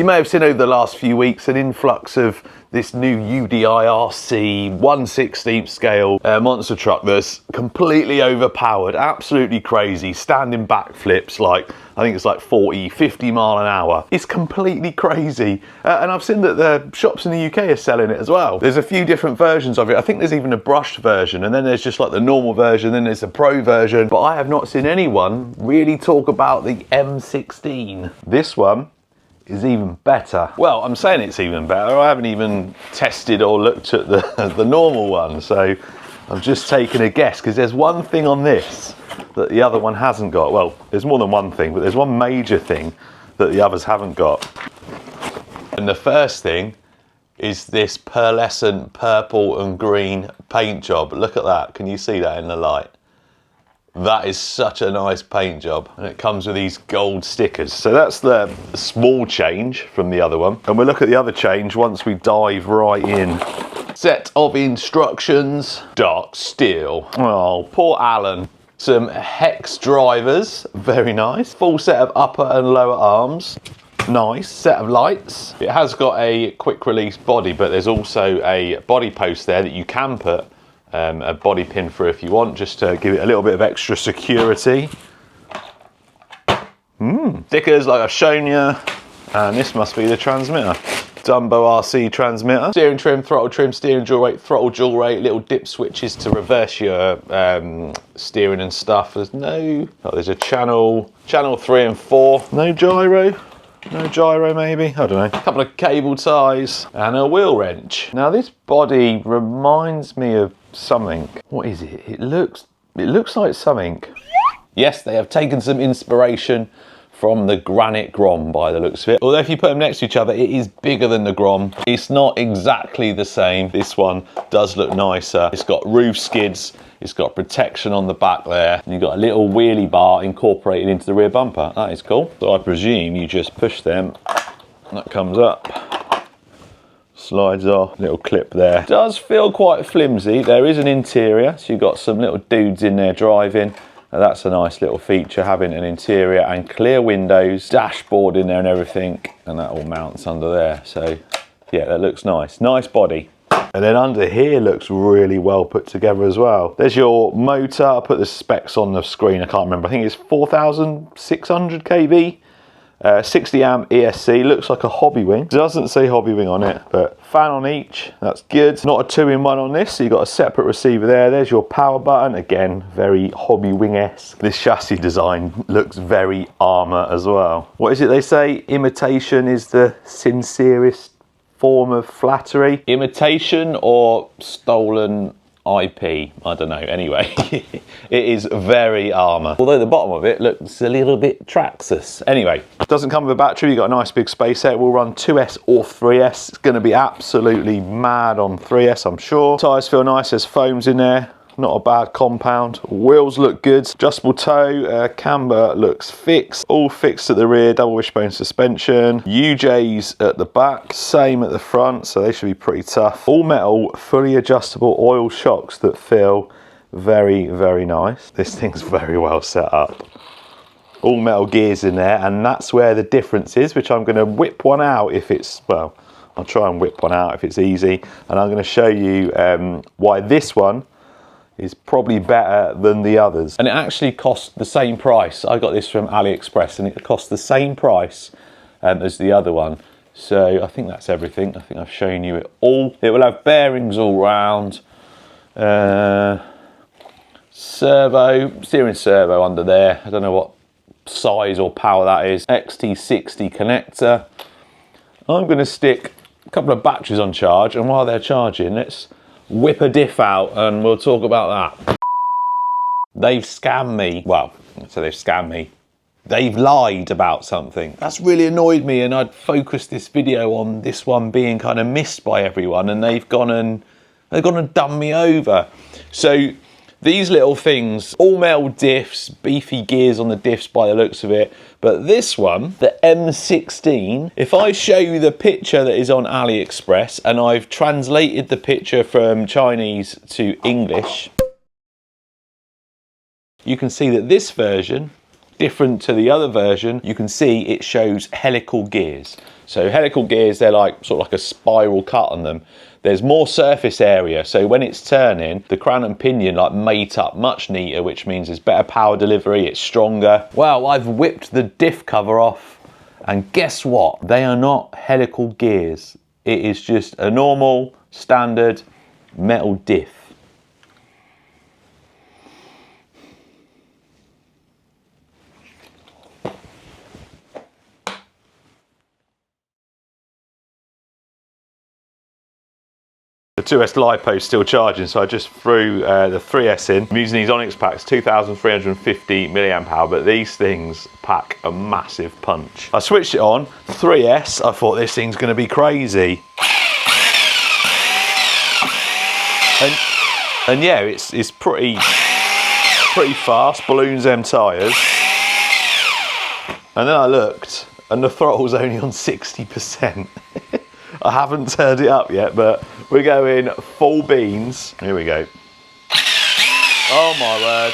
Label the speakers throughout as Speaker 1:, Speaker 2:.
Speaker 1: You may have seen over the last few weeks an influx of this new UDIRC 1/16 scale monster truck that's completely overpowered, absolutely crazy, standing backflips like, I think it's like 40, 50 mile an hour. It's completely crazy. And I've seen that the shops in the UK are selling it as well. There's a few different versions of it. I think there's even a brushed version, and then there's just like the normal version, then there's a pro version. But I have not seen anyone really talk about the M16. This one is even better. Well, I'm saying it's even better. I haven't even tested or looked at the normal one, so I'm just taking a guess, because there's one thing on this that the other one hasn't got. Well, there's more than one thing, but there's one major thing that the others haven't got. And the first thing is this pearlescent purple and green paint job. Look at that. Can you see that in the light? That is such a nice paint job, and it comes with these gold stickers. So that's the small change from the other one, and we'll look at the other change once we dive right in. Set of instructions, dark steel. Oh, poor Alan. Some hex drivers, very nice. Full set of upper and lower arms. Nice set of lights. It has got a quick release body, but there's also a body post there that you can put a body pin for if you want, just to give it a little bit of extra security. Stickers like I've shown you, and this must be the transmitter. Dumbo RC transmitter. Steering trim, throttle trim, steering dual rate, throttle dual rate, little dip switches to reverse your steering and stuff. There's no, oh, there's a channel 3 and 4. No gyro. No gyro maybe, I don't know. A couple of cable ties and a wheel wrench. Now this body reminds me of something. What is it? It looks like something. Yes, they have taken some inspiration from the Granite Grom by the looks of it. Although if you put them next to each other, it is bigger than the Grom. It's not exactly the same. This one does look nicer. It's got roof skids. It's got protection on the back there. And you've got a little wheelie bar incorporated into the rear bumper. That is cool. So I presume you just push them. That comes up. Slides off. Little clip there. Does feel quite flimsy. There is an interior. So you've got some little dudes in there driving. That's a nice little feature, having an interior and clear windows, dashboard in there and everything, and that all mounts under there. So yeah, that looks nice. Nice body. And then under here looks really well put together as well. There's your motor. I'll put the specs on the screen. I can't remember. I think it's 4,600 kV. 60 amp ESC, looks like a hobby wing. Doesn't say hobby wing on it, but fan on each, that's good. Not a 2-in-1 on this, so you've got a separate receiver there. There's your power button, again, very hobby wing-esque. This chassis design looks very armour as well. What is it they say? Imitation is the sincerest form of flattery. Imitation or stolen IP, I don't know. Anyway, it is very armour. Although the bottom of it looks a little bit Traxxas. Anyway, doesn't come with a battery. You've got a nice big space there. It will run 2S or 3S. It's going to be absolutely mad on 3S, I'm sure. Tyres feel nice. There's foams in there. Not a bad compound. Wheels look good. Adjustable toe. Camber looks fixed. All fixed at the rear. Double wishbone suspension. UJs at the back. Same at the front. So they should be pretty tough. All metal, fully adjustable oil shocks that feel very, very nice. This thing's very well set up. All metal gears in there. And that's where the difference is, which I'm going to whip one out if it's, well, I'll try and whip one out if it's easy. And I'm going to show you why this one is probably better than the others. And it actually cost the same price. I got this from AliExpress and it cost the same price as the other one. So I think that's everything. I think I've shown you it all. It will have bearings all round. Steering servo under there. I don't know what size or power that is. XT60 connector. I'm going to stick a couple of batteries on charge, and while they're charging, let's whip a diff out and we'll talk about that. They've scammed me. Well, so they've scammed me. They've lied about something. That's really annoyed me, and I'd focused this video on this one being kind of missed by everyone, and they've gone and done me over. So these little things, all metal diffs, beefy gears on the diffs by the looks of it. But this one, the M16, if I show you the picture that is on AliExpress, and I've translated the picture from Chinese to English, you can see that this version, different to the other version, you can see it shows helical gears. So helical gears, they're like sort of like a spiral cut on them. There's more surface area, so when it's turning, the crown and pinion like mate up much neater, which means there's better power delivery, it's stronger. Well, I've whipped the diff cover off, and guess what? They are not helical gears. It is just a normal, standard metal diff. The 2S LiPo is still charging, so I just threw the 3S in. I'm using these Onyx packs, 2,350 milliamp hour, but these things pack a massive punch. I switched it on, 3S, I thought this thing's gonna be crazy. And yeah, it's pretty fast, balloons them tyres. And then I looked, and the throttle's only on 60%. I haven't turned it up yet, but we're going full beans. Here we go. Oh my word.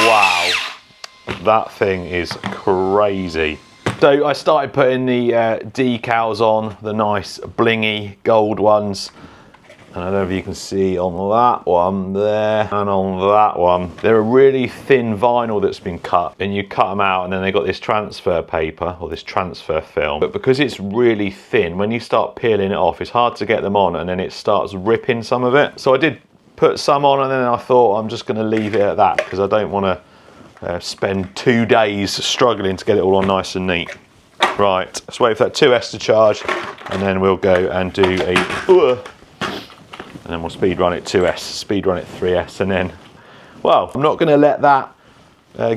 Speaker 1: Wow. That thing is crazy. So I started putting the decals on, the nice blingy gold ones. And I don't know if you can see on that one there and on that one. They're a really thin vinyl that's been cut, and you cut them out and then they got this transfer paper or this transfer film. But because it's really thin, when you start peeling it off, it's hard to get them on, and then it starts ripping some of it. So I did put some on, and then I thought I'm just gonna leave it at that because I don't wanna spend 2 days struggling to get it all on nice and neat. Right, let's wait for that 2S to charge, and then we'll go and do and then we'll speed run it 2S, speed run it 3S, and then, well, I'm not going to let that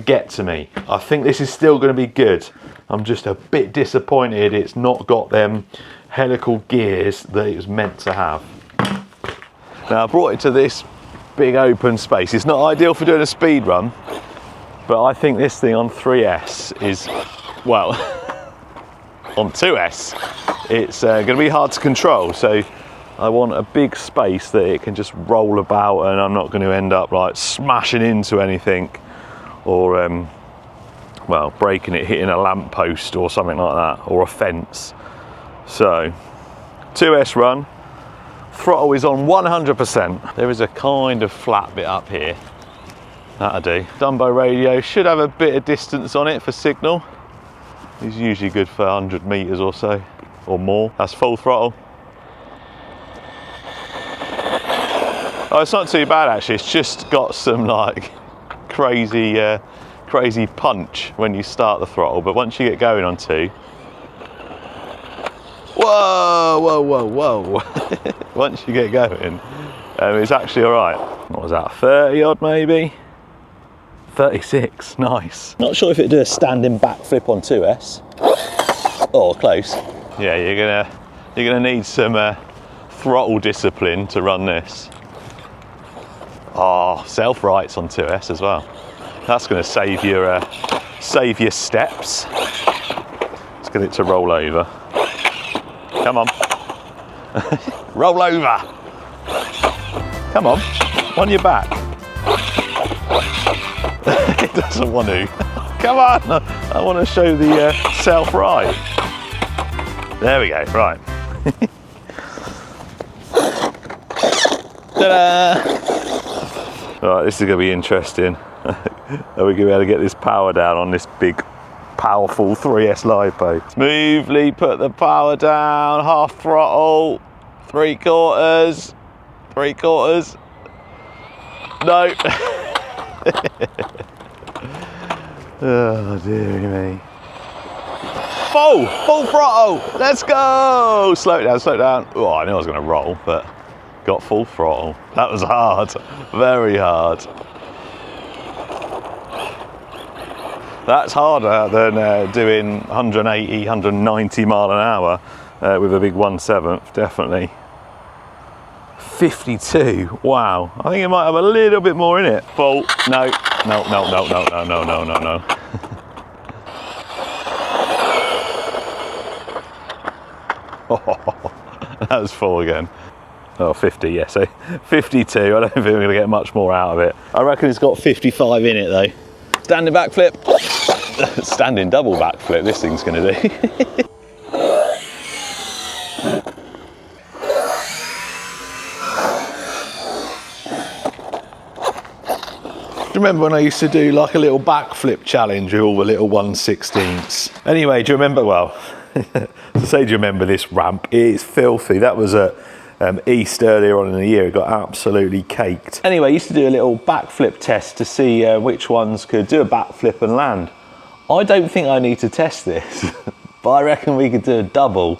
Speaker 1: get to me. I think this is still going to be good. I'm just a bit disappointed it's not got them helical gears that it was meant to have. Now I brought it to this big open space. It's not ideal for doing a speed run, but I think this thing on 3S is, well, on 2S, it's going to be hard to control. So I want a big space that it can just roll about, and I'm not going to end up like smashing into anything or well, breaking it, hitting a lamppost or something like that, or a fence. So 2S run, throttle is on 100%. There is a kind of flat bit up here, that'll do. Dumbo radio should have a bit of distance on it for signal. It's usually good for 100 meters or so, or more. That's full throttle. Oh, it's not too bad actually. It's just got some like crazy punch when you start the throttle, but once you get going on 2, whoa. Once you get going, it's actually all right. What was that, 30 odd maybe? 36, nice. Not sure if it'd do a standing backflip on 2S. Oh, close. Yeah, you're gonna need some throttle discipline to run this. Oh, self-rights on 2S as well. That's going to save your steps. Let's get it to roll over. Come on. Roll over. Come on. On your back. It doesn't want to. Come on. I want to show the self-right. There we go. Right. Ta-da! Right, this is going to be interesting. Are we going to be able to get this power down on this big, powerful 3S LiPo? Smoothly put the power down, half throttle, 3/4, 3/4. No. Oh, dearie me. Full throttle, let's go. Slow it down. Oh, I knew I was going to roll, but got full throttle. That was hard, very hard. That's harder than doing 180, 190 mile an hour with a big 1/7, definitely. 52, wow. I think it might have a little bit more in it. Full, no. Oh, that was full again. Oh, 50, yeah, so 52. I don't think we're going to get much more out of it. I reckon it's got 55 in it though. Standing backflip. Standing double backflip, this thing's gonna do. Do you remember when I used to do like a little backflip challenge with all the little 1/16ths? Anyway, do you remember, well, to say do you remember this ramp? It is filthy. That was at East earlier on in the year. It got absolutely caked. Anyway, I used to do a little backflip test to see which ones could do a backflip and land. I don't think I need to test this, but I reckon we could do a double.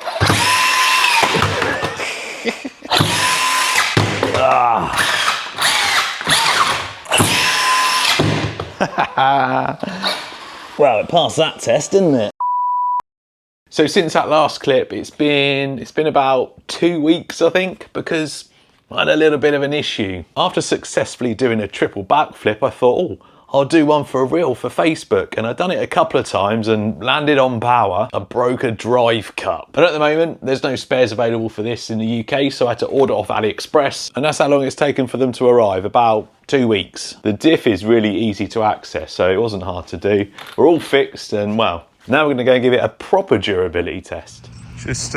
Speaker 1: Well, it passed that test, didn't it? So since that last clip, it's been about 2 weeks, I think, because I had a little bit of an issue. After successfully doing a triple backflip, I thought, oh, I'll do one for a reel for Facebook. And I'd done it a couple of times and landed on power. I broke a drive cup. But at the moment, there's no spares available for this in the UK, so I had to order off AliExpress. And that's how long it's taken for them to arrive, about 2 weeks. The diff is really easy to access, so it wasn't hard to do. We're all fixed, and well, now we're gonna go and give it a proper durability test. Just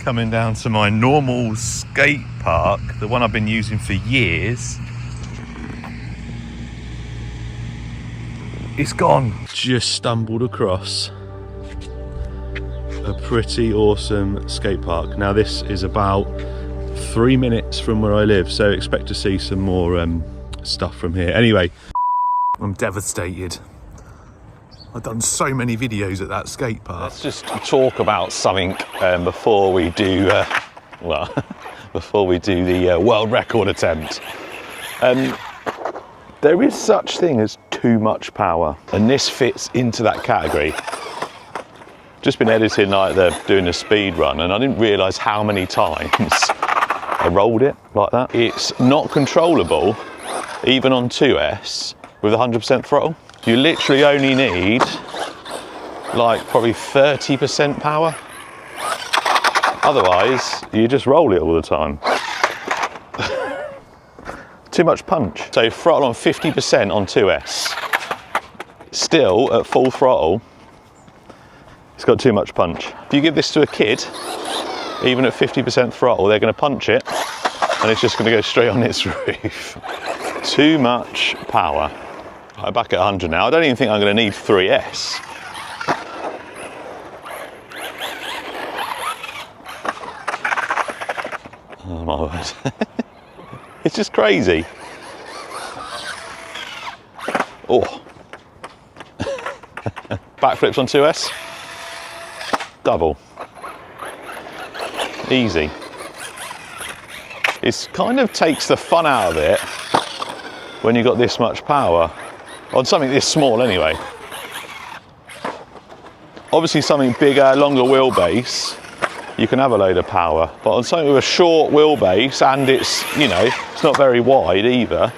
Speaker 1: coming down to my normal skate park, the one I've been using for years. It's gone. Just stumbled across a pretty awesome skate park. Now this is about 3 minutes from where I live, so expect to see some more stuff from here. Anyway, I'm devastated. I've done so many videos at that skate park. Let's just talk about something before we do, before we do the world record attempt. There is such thing as too much power, and this fits into that category. Just been editing like they're doing a speed run, and I didn't realise how many times I rolled it like that. It's not controllable, even on 2S with 100% throttle. You literally only need like probably 30% power. Otherwise, you just roll it all the time. Too much punch. So throttle on 50% on 2S. Still at full throttle, it's got too much punch. If you give this to a kid, even at 50% throttle, they're gonna punch it and it's just gonna go straight on its roof. Too much power. I'm back at 100 now. I don't even think I'm gonna need 3S. Oh my word. It's just crazy. Oh. Backflips on 2S. Double. Easy. It kind of takes the fun out of it when you've got this much power. On something this small anyway. Obviously something bigger, longer wheelbase, you can have a load of power, but on something with a short wheelbase and it's, you know, it's not very wide either,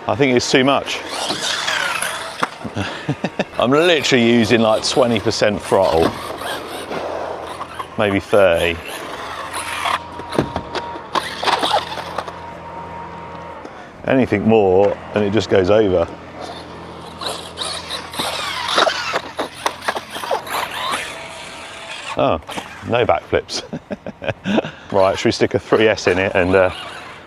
Speaker 1: I think it's too much. I'm literally using like 20% throttle, maybe 30. Anything more and it just goes over. Oh, no backflips. Right, should we stick a 3S in it and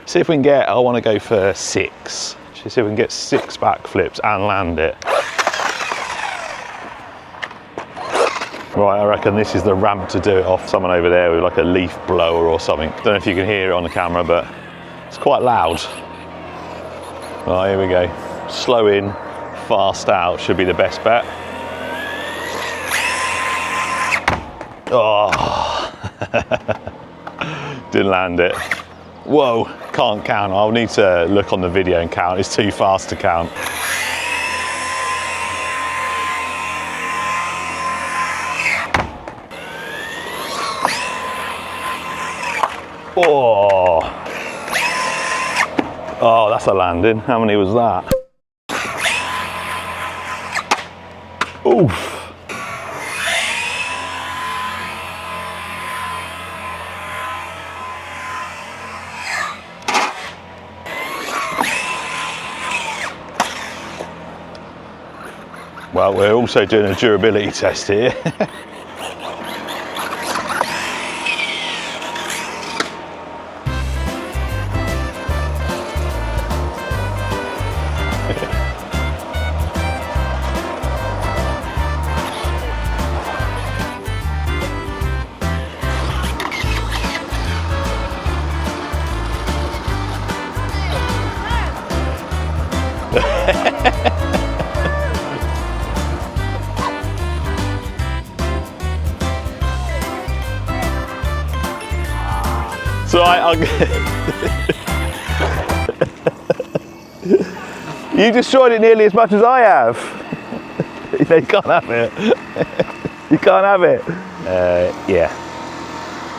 Speaker 1: see if we can get, I want to go for 6. Should we see if we can get 6 backflips and land it. Right, I reckon this is the ramp to do it off. Someone over there with like a leaf blower or something. Don't know if you can hear it on the camera, but it's quite loud. Right, here we go. Slow in, fast out should be the best bet. Oh, didn't land it. Whoa, can't count. I'll need to look on the video and count. It's too fast to count. Oh, oh, that's a landing. How many was that? Oof. Well, we're also doing a durability test here. So you destroyed it nearly as much as I have. You can't have it. You can't have it. Yeah.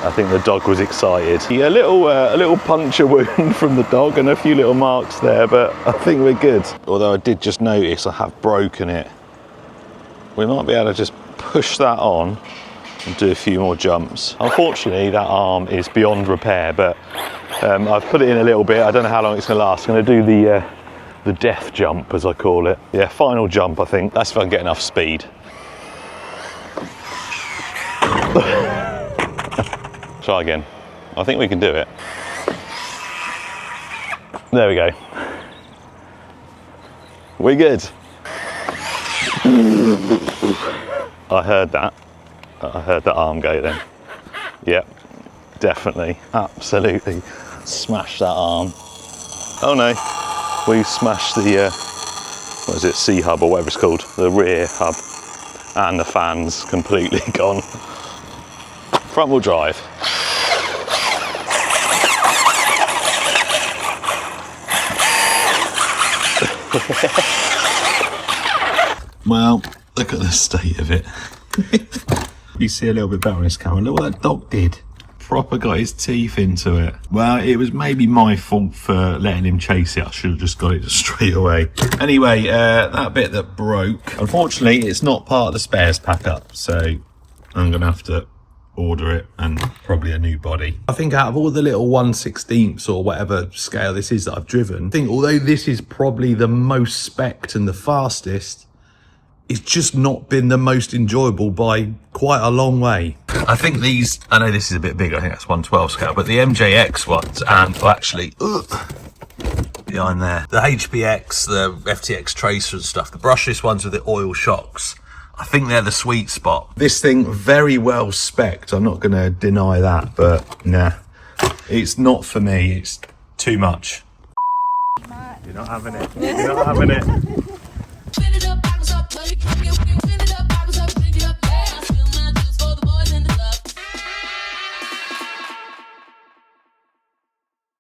Speaker 1: I think the dog was excited. A little puncture wound from the dog and a few little marks there, but I think we're good. Although I did just notice I have broken it. We might be able to just push that on and do a few more jumps. Unfortunately, that arm is beyond repair, but I've put it in a little bit. I don't know how long it's gonna last. I'm gonna do the death jump, as I call it. Yeah, final jump, I think. That's if I can get enough speed. Try again. I think we can do it. There we go. We're good. I heard that. I heard that arm go then. Yep, definitely, absolutely smashed that arm. Oh no, we smashed the, what is it, C-hub or whatever it's called, the rear hub, and the fan's completely gone. Front wheel drive. Well, look at the state of it. You see a little bit better on this camera. Look what that dog did. Proper got his teeth into it. Well, it was maybe my fault for letting him chase it. I should have just got it straight away. Anyway, that bit that broke, unfortunately, it's not part of the spares pack up. So I'm going to have to order it and probably a new body. I think out of all the little 1/16 or whatever scale this is that I've driven, I think although this is probably the most spec'd and the fastest, it's just not been the most enjoyable by quite a long way. I think these, I know this is a bit bigger, I think that's 1/12 scale, but the MJX ones and actually, behind there, the HBX, the FTX Tracer and stuff, the brushless ones with the oil shocks, I think they're the sweet spot. This thing, very well spec'd, I'm not gonna deny that, but nah, it's not for me, it's too much. You're not having it, you're not having it.